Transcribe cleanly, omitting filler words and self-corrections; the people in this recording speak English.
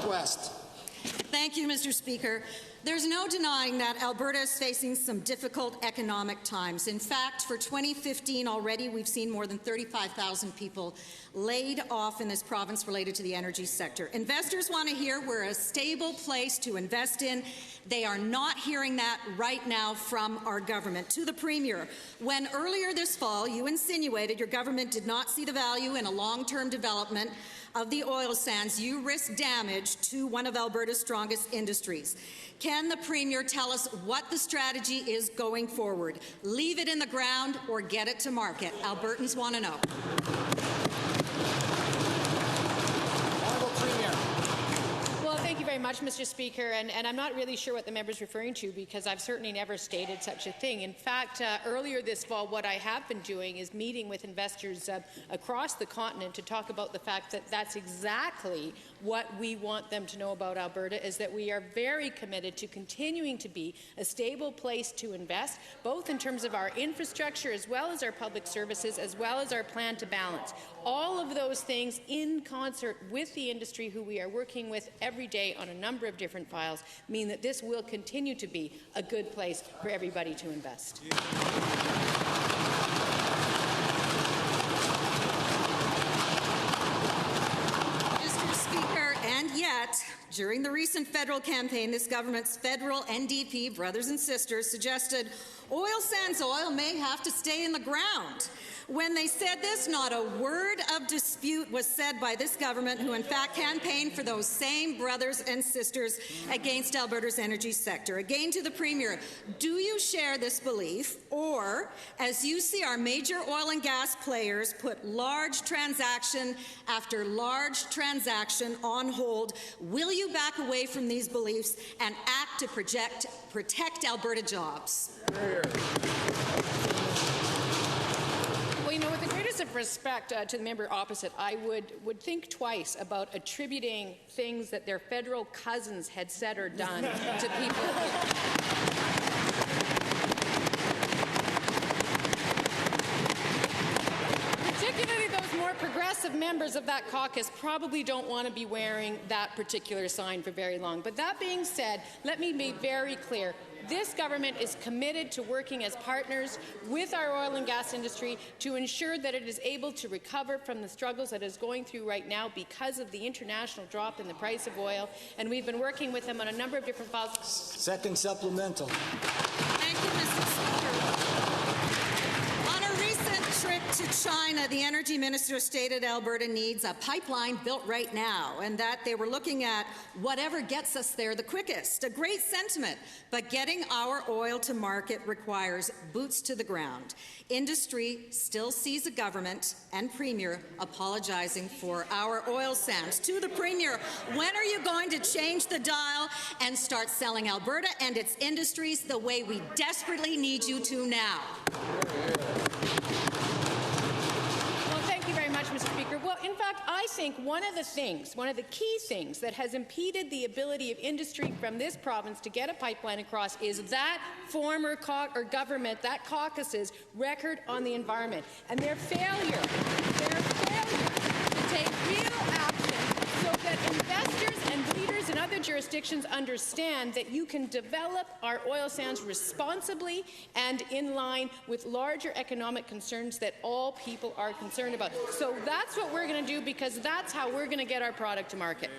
Northwest. Thank you, Mr. Speaker. There's no denying that Alberta is facing some difficult economic times. In fact, for 2015 already, we've seen more than 35,000 people laid off in this province related to the energy sector. Investors want to hear we're a stable place to invest in. They are not hearing that right now from our government. To the Premier, when earlier this fall you insinuated your government did not see the value in a long-term development of the oil sands, you risk damage to one of Alberta's strongest industries. Can the Premier tell us what the strategy is going forward? Leave it in the ground or get it to market? Albertans want to know. Thank you very much, Mr. Speaker, and I'm not really sure what the member is referring to because I've certainly never stated such a thing. In fact, earlier this fall, what I have been doing is meeting with investors across the continent to talk about the fact that that's exactly what we want them to know about Alberta, is that we are very committed to continuing to be a stable place to invest, both in terms of our infrastructure as well as our public services, as well as our plan to balance. All of those things in concert with the industry who we are working with every day on a number of different files mean that this will continue to be a good place for everybody to invest. And yet, during the recent federal campaign, this government's federal NDP brothers and sisters suggested oil sands oil may have to stay in the ground. When they said this, not a word of dispute was said by this government, who in fact campaigned for those same brothers and sisters against Alberta's energy sector. Again to the Premier, do you share this belief, or as you see our major oil and gas players put large transaction after large transaction on hold, will you back away from these beliefs and act to protect Alberta jobs? Well, you know, with the greatest of respect to the member opposite, I would think twice about attributing things that their federal cousins had said or done to people. Particularly those more progressive members of that caucus probably don't want to be wearing that particular sign for very long. But that being said, let me be very clear. This government is committed to working as partners with our oil and gas industry to ensure that it is able to recover from the struggles that it is going through right now because of the international drop in the price of oil. And we've been working with them on a number of different files. Second supplemental. Thank you, Mr. Speaker. On a recent trip to China, the Energy Minister stated Alberta needs a pipeline built right now, and that they were looking at whatever gets us there the quickest. A great sentiment, but getting our oil to market requires boots to the ground. Industry still sees a government and Premier apologizing for our oil sands. To the Premier, when are you going to change the dial and start selling Alberta and its industries the way we desperately need you to now? Mr. Speaker. Well, in fact, I think one of the key things that has impeded the ability of industry from this province to get a pipeline across is that former government, that caucus's record on the environment and their failure to take real action so that investors and leaders in other jurisdictions understand that you can develop our oil sands responsibly and in line with larger economic concerns that all people are concerned about. So that's what we're going to do, because that's how we're going to get our product to market.